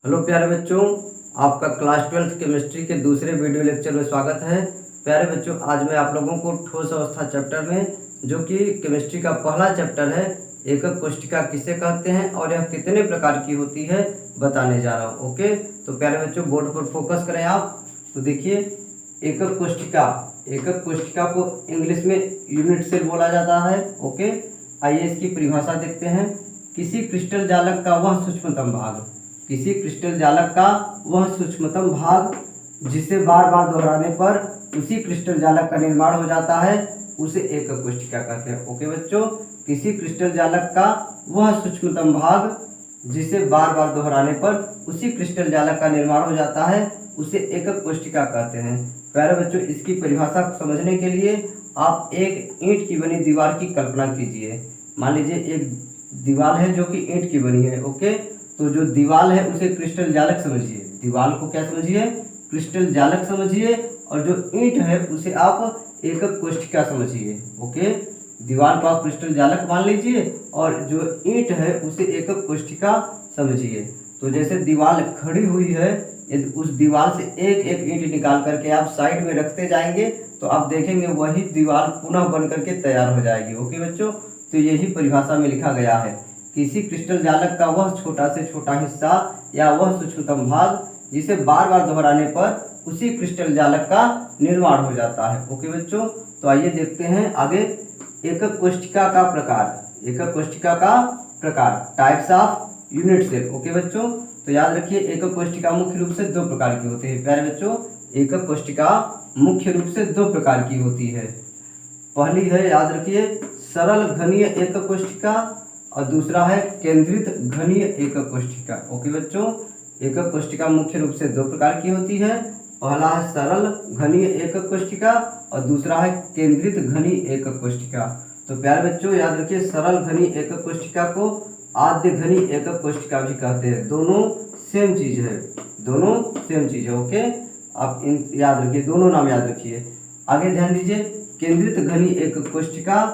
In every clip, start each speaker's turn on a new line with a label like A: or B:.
A: Hello प्यारे बच्चों, आपका क्लास 12th केमिस्ट्री के दूसरे वीडियो लेक्चर में स्वागत है। प्यारे बच्चों, आज मैं आप लोगों को ठोस अवस्था चैप्टर में, जो कि केमिस्ट्री का पहला चैप्टर है, एकक कोशिका किसे कहते हैं और यह कितने प्रकार की होती है बताने जा रहा हूँ। ओके, तो प्यारे बच्चों बोर्ड पर फोकस करें आप। तो देखिए, एकक कोशिका को इंग्लिश में यूनिट सेल बोला जाता है। ओके, आइए इसकी परिभाषा देखते हैं। किसी क्रिस्टल जालक का वह सूक्ष्मतम भाग, किसी क्रिस्टल जालक का वह सूक्ष्मतम भाग जिसे बार बार दोहराने पर उसी क्रिस्टल जालक का निर्माण हो जाता है, उसे एकक कोशिका कहते हैं। ओके बच्चों, किसी क्रिस्टल जालक का वह सूक्ष्मतम भाग जिसे बार बार दोहराने पर उसी क्रिस्टल जालक का निर्माण हो जाता है, उसे एकक कोशिका कहते हैं। प्यारे बच्चों, इसकी परिभाषा को समझने के लिए आप एक ईंट की बनी दीवार की कल्पना कीजिए। मान लीजिए एक दीवार है जो कि ईंट की बनी है। ओके, तो जो दीवार है उसे क्रिस्टल जालक समझिए। दीवार को क्या समझिए? क्रिस्टल जालक समझिए। और जो ईंट है उसे आप एकक कोशिका समझिए। ओके, दीवार को आप क्रिस्टल जालक मान लीजिए और जो ईंट है उसे एकक कोशिका समझिए। तो जैसे दीवार खड़ी हुई है, यदि उस दीवार से एक एक ईंट निकाल करके आप साइड में रखते जाएंगे तो आप देखेंगे वही दीवार पुनः बन करके तैयार हो जाएगी। ओके बच्चों, तो यही परिभाषा में लिखा गया है। किसी क्रिस्टल जालक का वह छोटा से छोटा हिस्सा या वह सूक्ष्मतम भाग जिसे बार बार दोहराने पर उसी क्रिस्टल जालक का निर्माण हो जाता है। ओके बच्चों, तो आइए देखते हैं आगे एकक कोशिका का प्रकार। एकक कोशिका का प्रकार, types of unit cell. Okay बच्चों, तो याद रखिए एकक कोशिका मुख्य रूप से दो प्रकार की होती है। प्यारे बच्चों, एकक कोशिका मुख्य रूप से दो प्रकार की होती है। पहली है, याद रखिए, सरल घनीय एकक कोशिका और दूसरा है केंद्रित घनीय एकक कोशिका। ओके बच्चों, एकक कोशिका मुख्य रूप से दो प्रकार की होती है। पहला है सरल घनीय एकक कोशिका और दूसरा है केंद्रित घनीय एकक कोशिका। तो प्यारे बच्चों याद रखिए, सरल घनीय एकक कोशिका को आद्य घनीय एकक कोशिका भी कहते हैं। दोनों सेम चीज है, दोनों सेम चीज है। ओके, आप इन याद रखिए, दोनों नाम याद रखिए। आगे ध्यान दीजिए, केंद्रित घनीय एकक कोशिका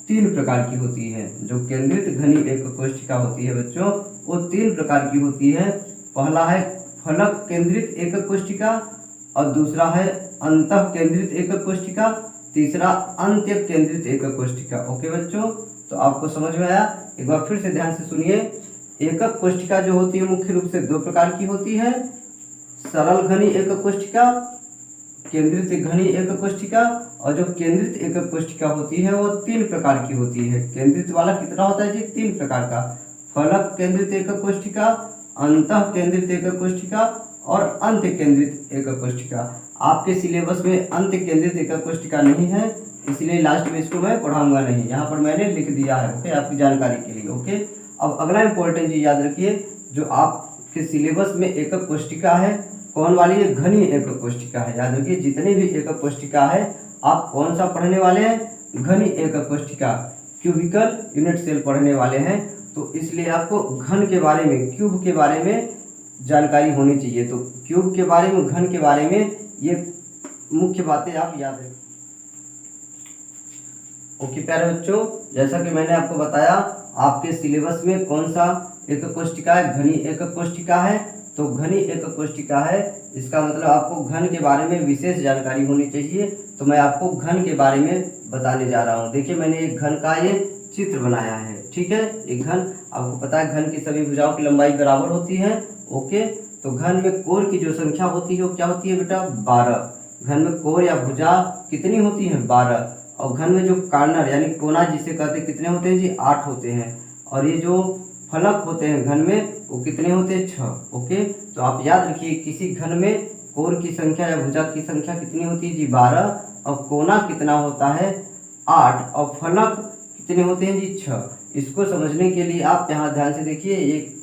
A: तीन प्रकार की होती है। जो केंद्रित घनीय एकक कोशिका होती है बच्चों, वो तीन प्रकार की होती है। पहला है फलक केंद्रित एकक कोशिका और दूसरा है अंतः केंद्रित एकक कोशिका, तीसरा अंत्य केंद्रित एकक कोशिका। ओके बच्चों, तो आपको समझ में आया? एक बार फिर से ध्यान से सुनिए। एकक कोशिका जो होती है मुख्य रूप से दो प्रकार की होती है, सरल घनीय एकक कोशिका, केंद्रित घनीय एकक कोशिका। और जो केंद्रित एकक कोशिका होती है वो तीन प्रकार की होती है। केंद्रित वाला कितना होता है जी? तीन प्रकार का, फलक केंद्रित एकक कोशिका, अंतः केंद्रित एकक कोशिका और अंत्य केंद्रित एकक कोशिका। आपके सिलेबस में अंत्य केंद्रित एकक कोशिका नहीं है, इसलिए लास्ट में इसको मैं पढ़ाऊंगा नहीं, यहाँ पर मैंने लिख दिया है। ओके, आपकी जानकारी के लिए। ओके, अब अगला इंपॉर्टेंट चीज याद रखिए, जो आपके सिलेबस में एकक कोशिका है कौन वाली है? घनीय एकक कोशिका है। याद रखिए, जितनी भी एकक कोशिका है आप कौन सा पढ़ने वाले हैं? घनीय एकक कोशिका, क्यूबिकल यूनिट सेल पढ़ने वाले हैं। तो इसलिए आपको घन के बारे में, क्यूब के बारे में जानकारी होनी चाहिए। तो क्यूब के बारे में, घन के बारे में ये मुख्य बातें आप याद रखें। ओके प्यारे बच्चों, जैसा कि मैंने आपको बताया, आपके सिलेबस में कौन सा एकक कोशिका है? घनीय एकक कोशिका है। तो घनीय एकक कोशिका है, इसका मतलब आपको घन के बारे में विशेष जानकारी होनी चाहिए। तो मैं आपको घन के बारे में बताने जा रहा हूँ। देखिए, मैंने एक घन का ये चित्र बनाया है। ठीक है, एक घन, आपको पता है घन की सभी भुजाओं की लंबाई बराबर होती है। ओके, तो घन में कोर की जो संख्या होती है वो क्या होती है बेटा? 12। घन में कोर या भुजा कितनी होती है? 12। और घन में जो कॉर्नर यानी कोना जिसे कहते हैं कितने होते हैं जी? 8 होते हैं। और ये जो फलक होते हैं घन में वो कितने होते हैं? 6। ओके, तो आप याद रखिए, किसी घन में कोर की संख्या या भुजा की संख्या कितनी होती है जी? 12। और कोना कितना होता है? 8। और फलक कितने होते हैं जी? 6। इसको समझने के लिए आप यहाँ ध्यान से देखिए, एक,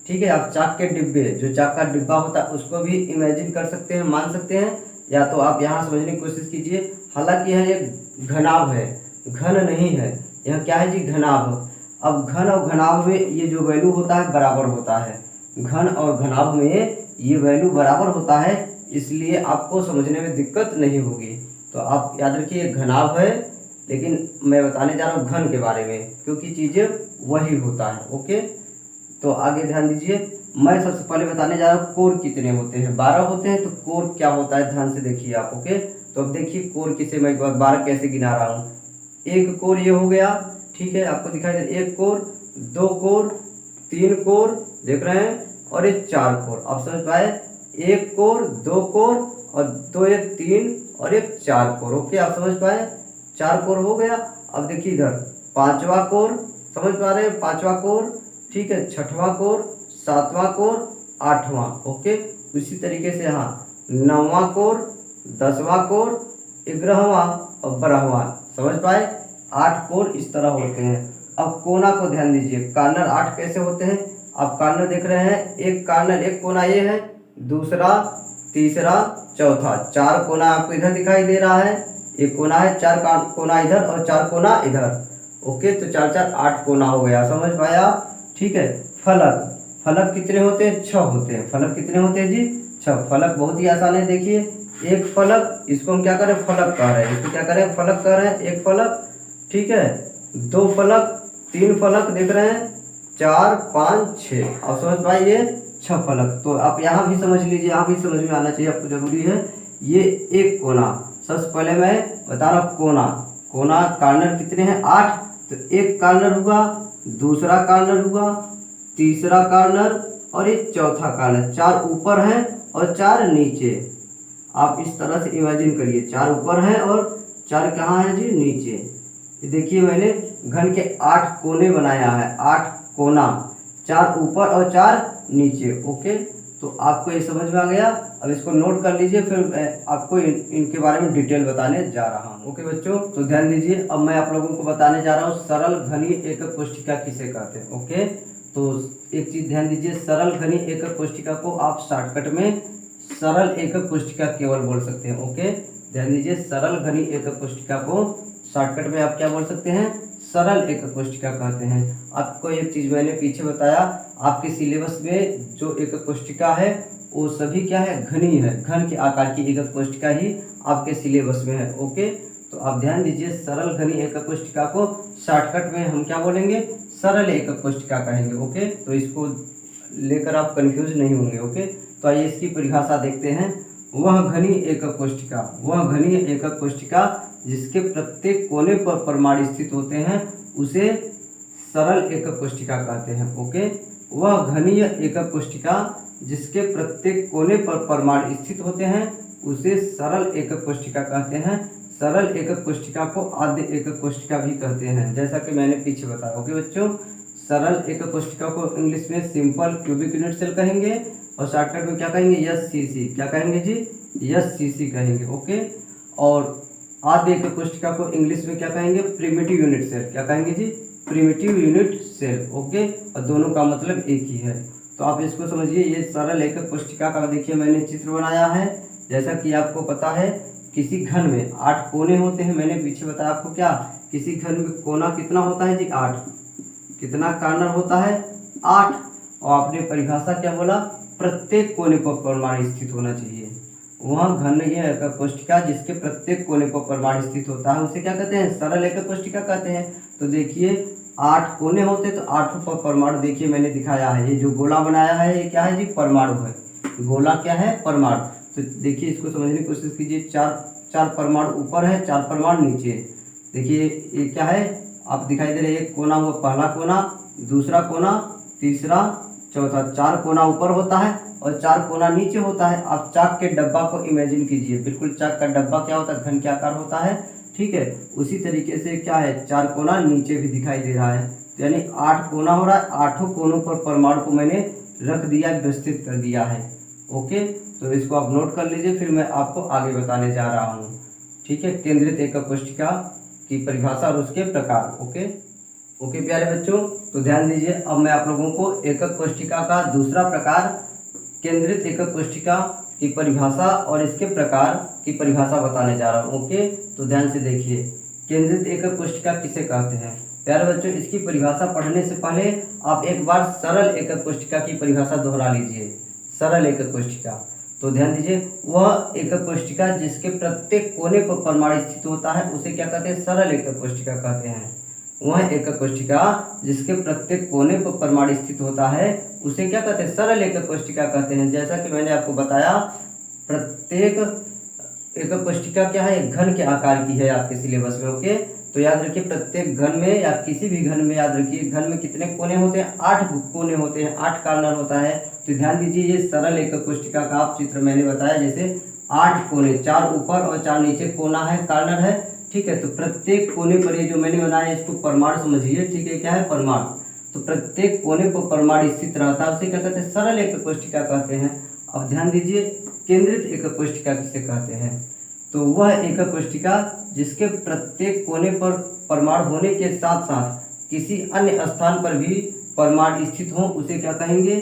A: ठीक है, आप चाक के डिब्बे, जो चाक का डिब्बा होता है उसको भी इमेजिन कर सकते हैं, मान सकते हैं, या तो आप यहाँ समझने की कोशिश कीजिए। हालांकि यह एक घनाभ है, घन नहीं है, यह क्या है जी? घनाभ। अब घन और घनाभ में ये जो वैल्यू होता है बराबर होता है। घन और घनाभ में ये वैल्यू बराबर होता है, इसलिए आपको समझने में दिक्कत नहीं होगी। तो आप याद रखिए, घनाभ है, लेकिन मैं बताने जा रहा हूँ घन के बारे में, क्योंकि चीज़ें वही होता है। ओके, तो आगे ध्यान दीजिए, मैं सबसे पहले बताने जा रहा हूँ कोर कितने होते हैं। 12 होते हैं। तो कोर क्या होता है ध्यान से देखिए आप। ओके, तो अब देखिए कोर किसे मैं 12 कैसे गिना रहा हूँ। एक कोर ये हो गया, ठीक है, आपको दिखाई दे, एक कोर, दो कोर, तीन कोर, देख रहे हैं, और एक 4 कोर। आप समझ पाए, एक कोर, दो कोर और दो, एक 3 और एक 4 कोर। ओके, आप समझ पाए, 4 कोर हो गया। अब देखिए इधर 5वां कोर, समझ पा रहे हैं, 5वां कोर, ठीक है, 6वां कोर, 7वां कोर, 8वां। ओके, उसी तरीके से यहाँ 9वां कोर, 10वां कोर, 11वां और 12वां। समझ पाए, 8 कोर इस तरह होते हैं। अब कोना को ध्यान दीजिए, कार्नर 8 कैसे होते हैं। आप कार्नर देख रहे हैं, एक कार्नर, एक कोना ये है, दूसरा, तीसरा, चौथा, 4 कोना आपको इधर दिखाई दे रहा है। एक कोना है, 4 कोना इधर और 4 कोना इधर। ओके, तो 4 4 8 कोना हो गया। समझ पाया, ठीक है। फलक, फलक कितने होते हैं, 6 होते हैं। फलक कितने होते हैं जी, 6। फलक बहुत ही आसान है, देखिए, एक फलक, इसको हम क्या करें, फलक कह रहे हैं, इसको क्या करें, फलक कह रहे हैं, एक फलक, ठीक है, 2 फलक, 3 फलक, देख रहे हैं, 4 5 6। अब समझ पाइए, 6 फलक। तो आप यहाँ भी समझ लीजिए, यहाँ भी समझ में आना चाहिए आपको, जरूरी है। ये एक कोना, सबसे पहले मैं बता रहा हूँ कोना, कोना कार्नर कितने हैं, 8। तो एक कार्नर हुआ, दूसरा कार्नर हुआ, तीसरा कार्नर और एक चौथा कार्नर। 4 ऊपर है और 4 नीचे। आप इस तरह से इमेजिन करिए, 4 ऊपर है और 4 कहाँ है जी, नीचे। देखिए मैंने घन के 8 कोने बनाया है, 8 कोना, 4 ऊपर और 4 नीचे। ओके, तो आपको ये समझ में आ गया। अब इसको नोट कर लीजिए, फिर आपको इनके बारे में डिटेल बताने जा रहा हूँ। ओके बच्चों, तो ध्यान दीजिए, अब मैं आप लोगों को बताने जा रहा हूँ सरल घनीय एकक कोष्ठिका किसे कहते हैं। ओके, तो एक चीज ध्यान दीजिए, सरल घनीय एकक कोष्ठिका को आप शॉर्टकट में सरल एकक कोष्ठिका केवल बोल सकते हैं। ओके, ध्यान दीजिए, सरल घनीय एकक कोष्ठिका को शॉर्टकट में आप क्या बोल सकते हैं, सरल एकक कोष्ठिका कहते हैं। आपको एक चीज मैंने पीछे बताया, आपके सिलेबस में जो एकक कोष्ठिका है वो सभी क्या है, घनीय है, घन के आकार की एकक कोष्ठिका ही आपके सिलेबस में है। ओके, तो आप ध्यान दीजिए, सरल घनीय एकक कोष्ठिका को शॉर्टकट में हम क्या बोलेंगे, सरल एकक कोष्ठिका कहेंगे। ओके, तो इसको लेकर आप कंफ्यूज नहीं होंगे। ओके, तो आइए इसकी परिभाषा देखते हैं। वह घनीय एकक कोष्ठिका, वह घनीय एकक कोष्ठिका जिसके प्रत्येक कोने पर परमाणु स्थित होते हैं उसे सरल एकक कोष्ठिका कहते हैं। ओके, वह घनीय एकक कोष्ठिका जिसके प्रत्येक कोने पर परमाणु स्थित होते हैं उसे सरल एकक कोष्ठिका कहते हैं। सरल एकक कोष्ठिका को आद्य एकक कोष्ठिका भी कहते हैं, जैसा कि मैंने पीछे बताया। ओके बच्चों, सरल एकक कोष्ठिका को इंग्लिश में सिंपल क्यूबिक यूनिट सेल कहेंगे और शॉर्टकट में क्या कहेंगे, एससीसी। क्या कहेंगे जी, एससीसी कहेंगे। ओके, और आद्य एकक कोष्ठिका को इंग्लिश में क्या कहेंगे, प्रिमिटिव यूनिट सेल। क्या कहेंगे जी, प्रिमिटिव यूनिट सेल। ओके, और दोनों का मतलब एक ही है। तो आप इसको समझिए, ये सरल एकक कोष्ठिका का देखिए मैंने चित्र बनाया है। जैसा कि आपको पता है, किसी घन में 8 कोने होते हैं। मैंने पीछे बताया आपको, क्या किसी घन में कोना कितना होता है जी, 8। कितना कार्नर होता है, 8। और आपने परिभाषा क्या बोला, प्रत्येक कोने पर परमाणु स्थित होना चाहिए। वह घनीय एकक कोष्ठिका जिसके प्रत्येक कोने पर परमाणु स्थित होता है उसे क्या कहते हैं, सरल एकक कोष्ठिका कहते हैं। तो देखिए 8 कोने होते तो 8 पर परमाणु, देखिए मैंने दिखाया है, ये जो गोला बनाया है ये क्या है जी, परमाणु है। गोला क्या है, परमाणु। तो देखिए इसको समझने की कोशिश कीजिए, 4 परमाणु ऊपर है, 4 परमाणु नीचे। देखिए ये क्या है, आप दिखाई दे रहे, एक कोना हुआ पहला कोना, दूसरा कोना, तीसरा, चौथा। 4 कोना ऊपर होता है और 4 कोना नीचे होता है। आप चाक के डब्बा को इमेजिन कीजिए, बिल्कुल चाक का डब्बा क्या होता है, घन के आकार होता है। ठीक है, उसी तरीके से क्या है, 4 कोना नीचे भी दिखाई दे रहा है, यानी 8 कोना हो रहा है। 8 कोनों पर परमाणु को मैंने रख दिया, व्यवस्थित कर दिया है। ओके, तो इसको आप नोट कर लीजिए, फिर मैं आपको आगे बताने जा रहा हूँ। ठीक है, केंद्रित एकक कोष्ठिका की परिभाषा और उसके प्रकार। ओके प्यारे बच्चों, तो ध्यान दीजिए, अब मैं आप लोगों को एकक कोष्ठिका का दूसरा प्रकार केंद्रित एकक कोष्ठिका की परिभाषा और इसके प्रकार की परिभाषा बताने जा रहा हूँ। ओके, तो ध्यान से देखिए, केंद्रित एकक कोष्ठिका किसे कहते हैं। प्यारे बच्चों, इसकी परिभाषा पढ़ने से पहले आप एक बार सरल एकक कोष्ठिका की परिभाषा दोहरा लीजिए। सरल एकक कोष्ठिका, तो ध्यान दीजिए, वह एकक कोष्ठिका जिसके प्रत्येक कोने पर परमाणु स्थित होता है उसे क्या कहते हैं, सरल एकक कोष्ठिका कहते हैं। वह एकक कोशिका जिसके प्रत्येक कोने पर परमाणु स्थित होता है उसे क्या कहते हैं, सरल एकक कोशिका कहते हैं। जैसा कि मैंने आपको बताया, प्रत्येक एकक कोशिका क्या है, एक घन के आकार की है आपके सिलेबस में। ओके, तो याद रखिए प्रत्येक घन में या किसी भी घन में याद रखिए घन में कितने कोने होते हैं, 8 कोने होते हैं, 8 कॉर्नर होता है। तो ध्यान दीजिए ये सरल एकक कोशिका का आप चित्र मैंने बताया, जैसे 8 कोने, 4 ऊपर और 4 नीचे कोना है, कॉर्नर है। ठीक है, तो प्रत्येक कोने पर ये जो मैंने बनाया इसको परमाणु समझिए। ठीक है, क्या है, परमाणु। तो प्रत्येक कोने पर परमाणु स्थित रहता है, उसे क्या कहते हैं, सरल एकक कोशिका कहते हैं। अब ध्यान दीजिए केंद्रित एकक कोशिका किसे कहते हैं, तो वह एकक कोशिका जिसके प्रत्येक कोने पर परमाणु होने के साथ साथ किसी अन्य स्थान पर भी परमाणु स्थित हो उसे क्या कहेंगे,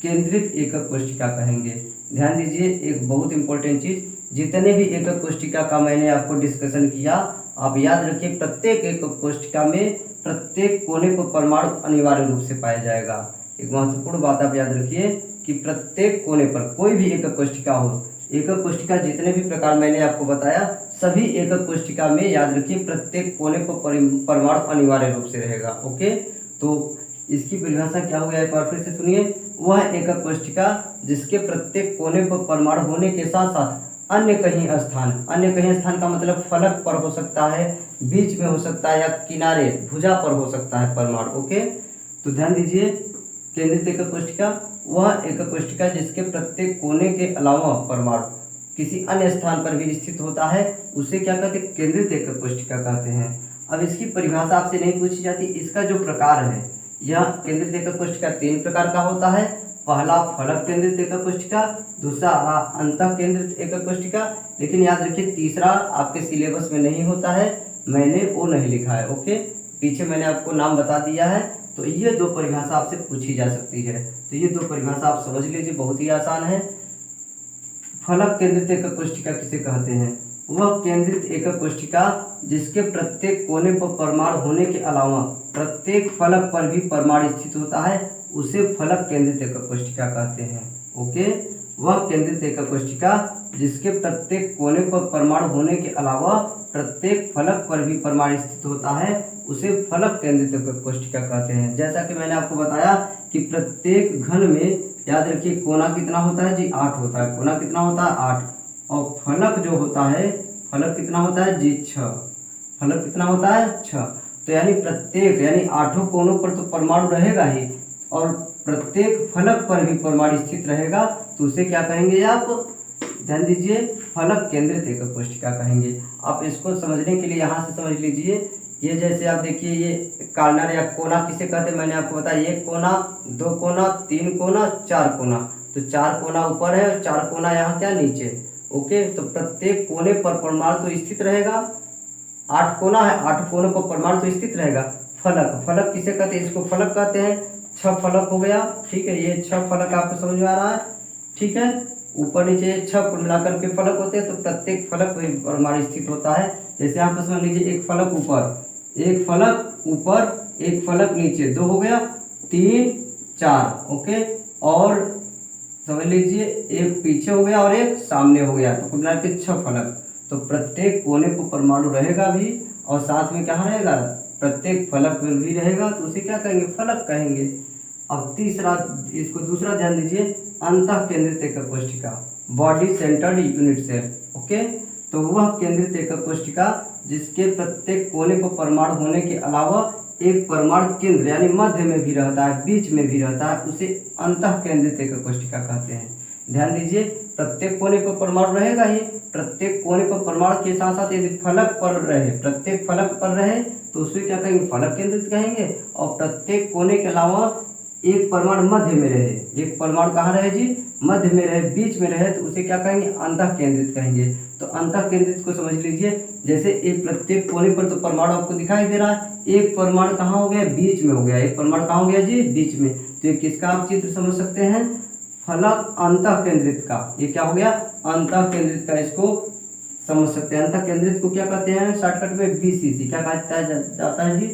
A: केंद्रित एकक कोशिका कहेंगे। ध्यान दीजिए एक बहुत इंपॉर्टेंट चीज, जितने भी एकक कोशिका का मैंने आपको डिस्कशन किया, आप याद रखिए प्रत्येक एकक कोशिका में प्रत्येक कोने पर परमाणु अनिवार्य रूप से पाया जाएगा। एक महत्वपूर्ण बात आप याद रखिए कि प्रत्येक कोने पर कोई भी एकक कोशिका हो, एकक कोशिका जितने भी प्रकार मैंने आपको बताया सभी एकक कोशिका में याद रखिए प्रत्येक कोने पर परमाणु अनिवार्य रूप से रहेगा। ओके, तो इसकी परिभाषा क्या हो गया, एक बार फिर से सुनिए। वह एकक कोशिका जिसके प्रत्येक कोने पर परमाणु होने के साथ साथ अन्य कहीं स्थान का मतलब फलक पर हो सकता है, बीच में हो सकता है या किनारे भुजा पर हो सकता है परमाणु। ओके, तो ध्यान दीजिए केंद्रित एकक कोशिका वह एकक कोशिका जिसके प्रत्येक कोने के अलावा परमाणु किसी अन्य स्थान पर भी स्थित होता है उसे क्या कहते हैं, केंद्रित एकक कोशिका कहते हैं। अब इसकी परिभाषा आपसे नहीं पूछी जाती, इसका जो प्रकार है, यह केंद्रित एकक कोशिका 3 प्रकार का होता है। पहला फलक केंद्रित एकक कोशिका, दूसरा अंतः केंद्रित एकक कोशिका, लेकिन याद रखिए तीसरा आपके सिलेबस में नहीं होता है, मैंने वो नहीं लिखा है। ओके, पीछे मैंने आपको नाम बता दिया है। तो ये 2 परिभाषा आपसे पूछी जा सकती है, तो ये 2 परिभाषा आप समझ लीजिए, बहुत ही आसान है। फलक केंद्रित एकक कोशिका किसे कहते हैं, वह केंद्रित एकक कोशिका जिसके प्रत्येक कोने पर परमाणु होने के अलावा प्रत्येक फलक पर भी परमाणु स्थित होता है उसे फलक केंद्रित एकक कोशिका कहते हैं। ओके, वह केंद्रित एकक कोशिका जिसके प्रत्येक कोने पर परमाणु होने के अलावा प्रत्येक फलक पर भी परमाणु स्थित होता है उसे फलक केंद्रित एकक कोशिका कहते हैं। जैसा कि मैंने आपको बताया कि प्रत्येक घन में याद रखिए कोना कितना होता है जी, 8 होता है। कोना कितना होता है, 8, और फलक जो होता है, फलक कितना होता है जी, 6। फलक कितना होता है, 6। तो यानी प्रत्येक 8 कोनों पर तो परमाणु रहेगा ही, और प्रत्येक फलक पर भी परमाणु स्थित रहेगा, तो उसे क्या कहेंगे आप, ध्यान दीजिए, फलक केंद्रित एकक कोशिका कहेंगे। आप इसको समझने के लिए यहाँ से समझ लीजिए, ये जैसे आप देखिए ये कॉर्नर या कोना किसे कहते हैं, मैंने आपको बताया 1 कोना, 2 कोना, 3 कोना, 4 कोना। तो 4 कोना ऊपर है और 4 कोना यहाँ क्या, नीचे। ओके, तो प्रत्येक कोने पर परमाणु तो स्थित रहेगा, 8 कोना है, 8 कोनों पर परमाणु तो स्थित रहेगा। फलक किसे कहते हैं, इसको फलक कहते हैं। 6 फलक हो गया। ठीक है, ये 6 फलक आपको समझ में आ रहा है। ठीक है, ऊपर नीचे 6 कुल मिलाकर के फलक होते हैं, तो प्रत्येक फलक पर परमाणु स्थित होता है। जैसे आप समझ लीजिए एक फलक ऊपर, एक फलक नीचे, 2 हो गया, 3, 4। ओके, और समझ लीजिए एक पीछे हो गया और एक सामने हो गया, तो कुल मिला के 6 फलक। तो प्रत्येक कोने पर परमाणु रहेगा भी और साथ में क्या रहेगा, प्रत्येक फलक में भी रहेगा, तो उसे क्या कहेंगे, फलक कहेंगे। अब तीसरा, इसको दूसरा ध्यान दीजिए, अंतः केंद्रित एकक कोशिका, body centred unit cell. Okay, तो वह केंद्रित एकक कोशिका जिसके प्रत्येक कोने पर परमाणु होने के अलावा एक परमाणु केंद्र यानी मध्य में भी रहता है, बीच में भी रहता है, उसे अंतः केंद्रित एकक कोशिका कहते हैं। ध्यान दीजिए प्रत्येक कोने पर परमाणु रहेगा ही, प्रत्येक कोने पर परमाणु के साथ साथ यदि फलक पर रहे, प्रत्येक फलक पर रहे तो उसे क्या कहेंगे, फलक केंद्रित कहेंगे। और प्रत्येक कोने के अलावा एक परमाणु मध्य में रहे, एक परमाणु कहाँ रहे जी, मध्य में रहे, बीच में रहे, तो उसे क्या कहेंगे, अंतः केंद्रित कहेंगे। तो अंतः केंद्रित को समझ लीजिए, जैसे एक प्रत्येक कोने पर तो परमाणु आपको दिखाई दे रहा है, एक परमाणु कहाँ हो गया, बीच में हो गया, एक परमाणु कहाँ हो गया जी, बीच में। तो ये किसका आप चित्र समझ सकते हैं, फलक अंतः केंद्रित का। ये क्या हो गया, अंतः केंद्रित का, इसको समझ सकते हैं। अंतः केंद्रित को क्या कहते हैं, शॉर्टकट में BCC क्या कहा जाता है जी,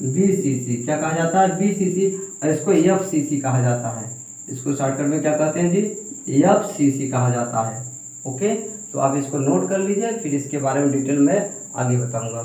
A: BCC क्या कहा जाता है, BCC, और इसको FCC कहा जाता है। इसको शॉर्टकट में क्या कहते हैं जी, FCC कहा जाता है। ओके, तो आप इसको नोट कर लीजिए, फिर इसके बारे में डिटेल में आगे बताऊंगा।